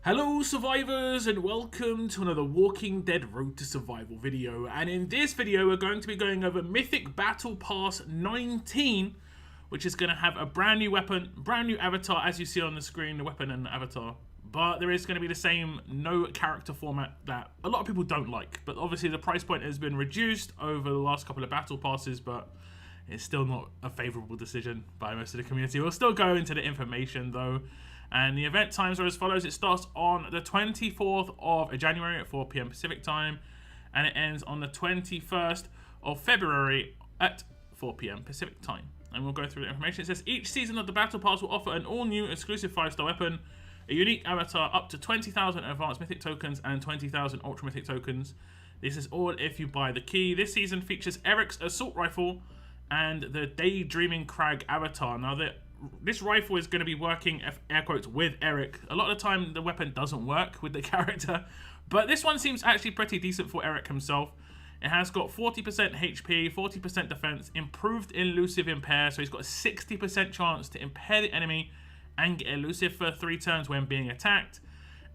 Hello survivors and welcome to another Walking Dead Road to Survival video, and in this video we're going to be going over Mythic Battle Pass 19, which is going to have a brand new weapon, brand new avatar as you see on the screen, the weapon and the avatar, but there is going to be the same no character format that a lot of people don't like, but obviously the price point has been reduced over the last couple of battle passes, but it's still not a favourable decision by most of the community. We'll still go into the information though. And the event times are as follows. It starts on the 24th of January at 4 PM Pacific time, and it ends on the 21st of February at 4 PM Pacific time. And we'll go through the information. It says each season of the Battle Pass will offer an all-new exclusive 5-star weapon, a unique avatar, up to 20,000 advanced mythic tokens and 20,000 ultra mythic tokens. This is all if you buy the key. This season features Eric's assault rifle and the Daydreaming Crag avatar. Now, this rifle is going to be working, air quotes, with Eric. A lot of the time the weapon doesn't work with the character, but this one seems actually pretty decent for Eric himself. It has got 40% HP, 40% defense, improved elusive impair, so he's got a 60% chance to impair the enemy and get elusive for 3 turns when being attacked.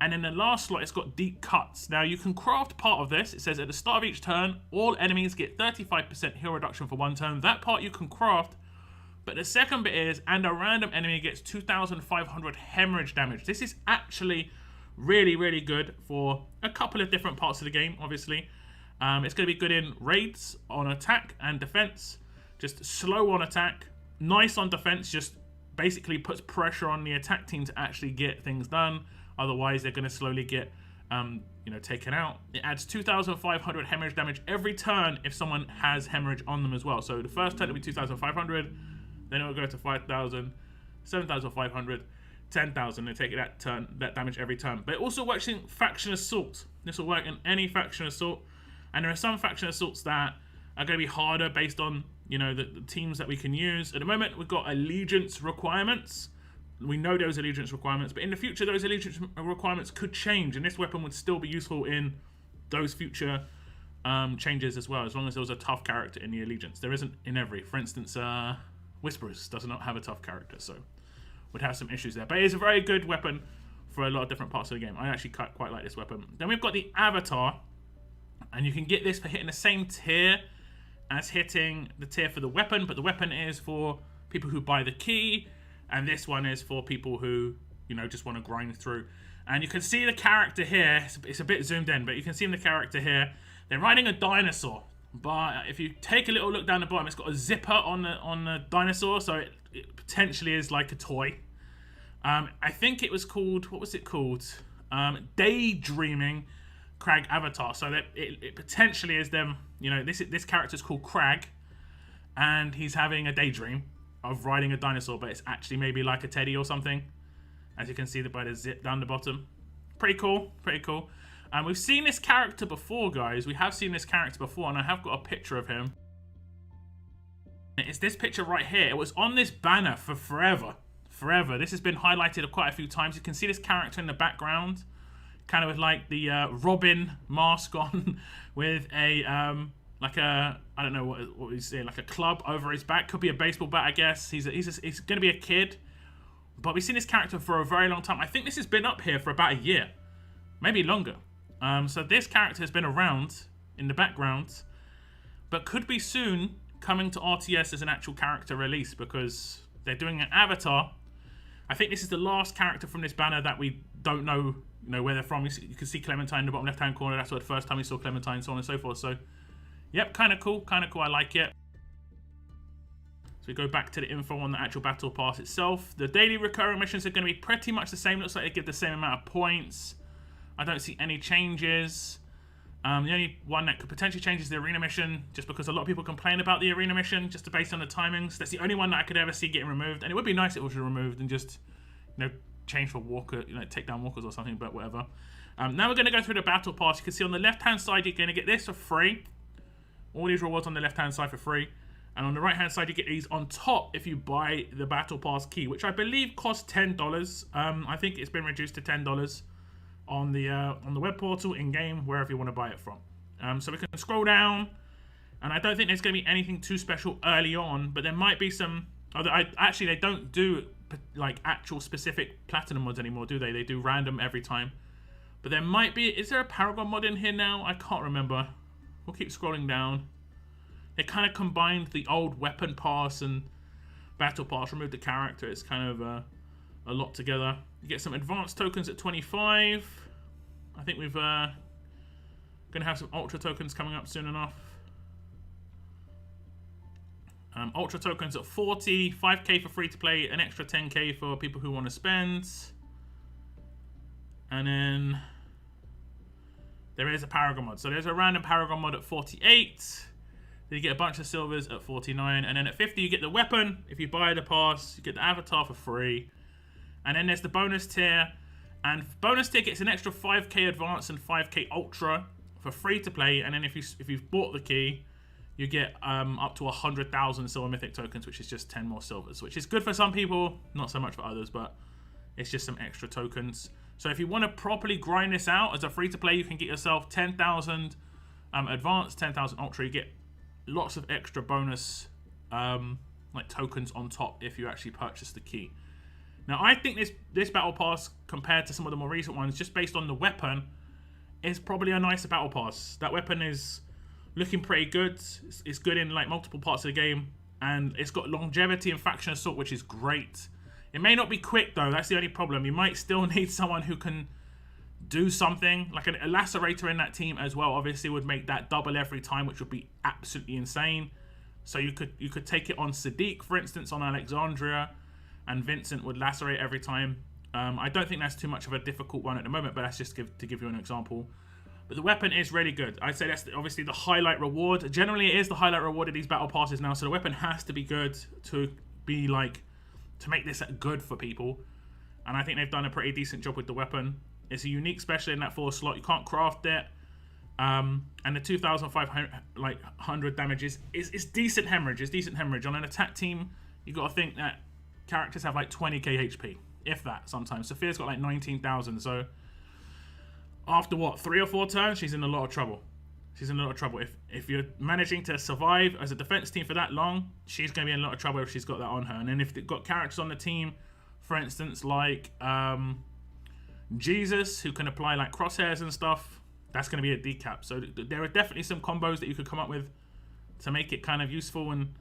And in the last slot, it's got deep cuts. Now you can craft part of this. It says at the start of each turn, all enemies get 35% heal reduction for 1 turn. That part you can craft. But the second bit is, and a random enemy gets 2,500 hemorrhage damage. This is actually really, really good for a couple of different parts of the game, obviously. It's going to be good in raids, on attack and defense. Just slow on attack, nice on defense, just basically puts pressure on the attack team to actually get things done. Otherwise, they're going to slowly get taken out. It adds 2,500 hemorrhage damage every turn if someone has hemorrhage on them as well. So the first turn will be 2,500. Then it will go to 5,000, 7,500, 10,000. They take that damage every turn. But it also works in faction assault. This will work in any faction assault. And there are some faction assaults that are going to be harder based on the teams that we can use. At the moment, we've got allegiance requirements. We know those allegiance requirements, but in the future, those allegiance requirements could change, and this weapon would still be useful in those future changes as well, as long as there was a tough character in the allegiance. There isn't in every. For instance, Whisperers does not have a tough character, so would have some issues there. But it's a very good weapon for a lot of different parts of the game. I actually quite like this weapon. Then we've got the avatar, and you can get this for hitting the same tier as hitting the tier for the weapon, but the weapon is for people who buy the key, and this one is for people who just want to grind through. And you can see the character here. It's a bit zoomed in, but you can see the character here. They're riding a dinosaur. But if you take a little look down the bottom, it's got a zipper on the dinosaur, so it potentially is like a toy. I think it was called, what was it called? Daydreaming Crag Avatar. So that it potentially is them. This character's called Crag, and he's having a daydream of riding a dinosaur, but it's actually maybe like a teddy or something. As you can see by the zip down the bottom. Pretty cool, pretty cool. We've seen this character before, guys. We have seen this character before, and I have got a picture of him. It's this picture right here. It was on this banner for forever. Forever. This has been highlighted quite a few times. You can see this character in the background, kind of with like the Robin mask on, with a I don't know what he's saying, like a club over his back. Could be a baseball bat, I guess. He's going to be a kid, but we've seen this character for a very long time. I think this has been up here for about a year, maybe longer. So this character has been around in the background, but could be soon coming to RTS as an actual character release, because they're doing an avatar. I think this is the last character from this banner that we don't know, where they're from. You can see Clementine in the bottom left-hand corner. That's the first time we saw Clementine, so on and so forth. So, yep, kind of cool. I like it. So we go back to the info on the actual battle pass itself. The daily recurring missions are going to be pretty much the same. Looks like they give the same amount of points. I don't see any changes. The only one that could potentially change is the arena mission, just because a lot of people complain about the arena mission, just based on the timings. That's the only one that I could ever see getting removed, and it would be nice if it was removed and just, change for walker, take down walkers or something, but whatever. Now we're going to go through the battle pass. You can see on the left-hand side, you're going to get this for free. All these rewards on the left-hand side for free. And on the right-hand side, you get these on top if you buy the battle pass key, which I believe costs $10. I think it's been reduced to $10. On the web portal, in-game, wherever you want to buy it from. So we can scroll down, and I don't think there's going to be anything too special early on, but there might be some... Actually, they don't do like actual specific platinum mods anymore, do they? They do random every time. But there might be... Is there a Paragon mod in here now? I can't remember. We'll keep scrolling down. They kind of combined the old weapon pass and battle pass, removed the character. It's kind of a lot together. You get some advanced tokens at 25. I think we've going to have some ultra tokens coming up soon enough. Ultra tokens at 40, 5k for free to play, an extra 10k for people who want to spend. And then there is a Paragon mod. So there's a random Paragon mod at 48. Then you get a bunch of silvers at 49. And then at 50 you get the weapon. If you buy the pass, you get the avatar for free. And then there's the bonus tier. And bonus tier gets an extra 5k advanced and 5k ultra for free to play. And then if you've bought the key, you get up to 100,000 silver mythic tokens, which is just 10 more silvers, which is good for some people, not so much for others, but it's just some extra tokens. So if you want to properly grind this out as a free-to-play, you can get yourself 10,000 advanced, 10,000 ultra. You get lots of extra bonus like tokens on top if you actually purchase the key. Now, I think this battle pass, compared to some of the more recent ones, just based on the weapon, is probably a nicer battle pass. That weapon is looking pretty good. It's good in like multiple parts of the game, and it's got longevity and faction assault, which is great. It may not be quick though, that's the only problem. You might still need someone who can do something, like a lacerator in that team as well. Obviously would make that double every time, which would be absolutely insane. So you could take it on Sadiq, for instance, on Alexandria, and Vincent would lacerate every time. I don't think that's too much of a difficult one at the moment, but that's just to give you an example. But the weapon is really good. I'd say that's obviously the highlight reward. Generally, it is the highlight reward of these battle passes now, so the weapon has to be good to be like, to make this good for people. And I think they've done a pretty decent job with the weapon. It's a unique special in that 4 slot. You can't craft it. And the 2,500 damage is decent hemorrhage. It's decent hemorrhage. On an attack team, you got to think that characters have like 20k HP, if that sometimes. Sophia's got like 19,000, so after what, 3 or 4 turns, she's in a lot of trouble. She's in a lot of trouble. If you're managing to survive as a defense team for that long, she's going to be in a lot of trouble if she's got that on her. And then if they've got characters on the team, for instance, like Jesus, who can apply like crosshairs and stuff, that's going to be a decap. So there are definitely some combos that you could come up with to make it kind of useful. And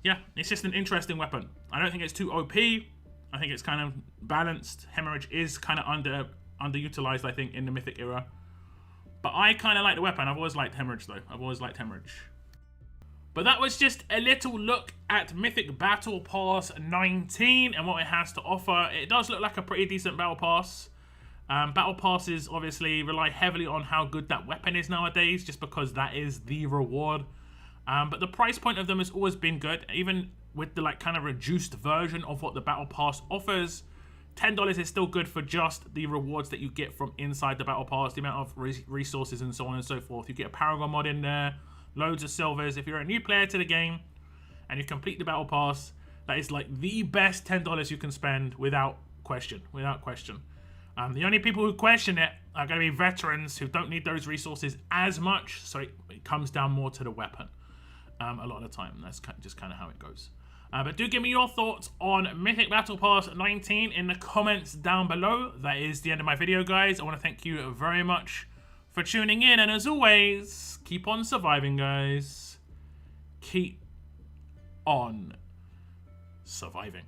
yeah, it's just an interesting weapon. I don't think it's too OP. I think it's kind of balanced. Hemorrhage is kind of underutilized, I think, in the Mythic era. But I kind of like the weapon. I've always liked Hemorrhage, though. I've always liked Hemorrhage. But that was just a little look at Mythic Battle Pass 19 and what it has to offer. It does look like a pretty decent Battle Pass. Battle Passes obviously rely heavily on how good that weapon is nowadays, just because that is the reward. But the price point of them has always been good, even with the like kind of reduced version of what the Battle Pass offers. $10 is still good for just the rewards that you get from inside the Battle Pass, the amount of resources and so on and so forth. You get a Paragon mod in there, loads of silvers. If you're a new player to the game and you complete the Battle Pass, that is like the best $10 you can spend without question. The only people who question it are going to be veterans who don't need those resources as much, so it comes down more to the weapon a lot of the time. That's just kind of how it goes. But do give me your thoughts on Mythic Battle Pass 19 in the comments down below. That is the end of my video, guys. I want to thank you very much for tuning in. And as always, keep on surviving, guys. Keep on surviving.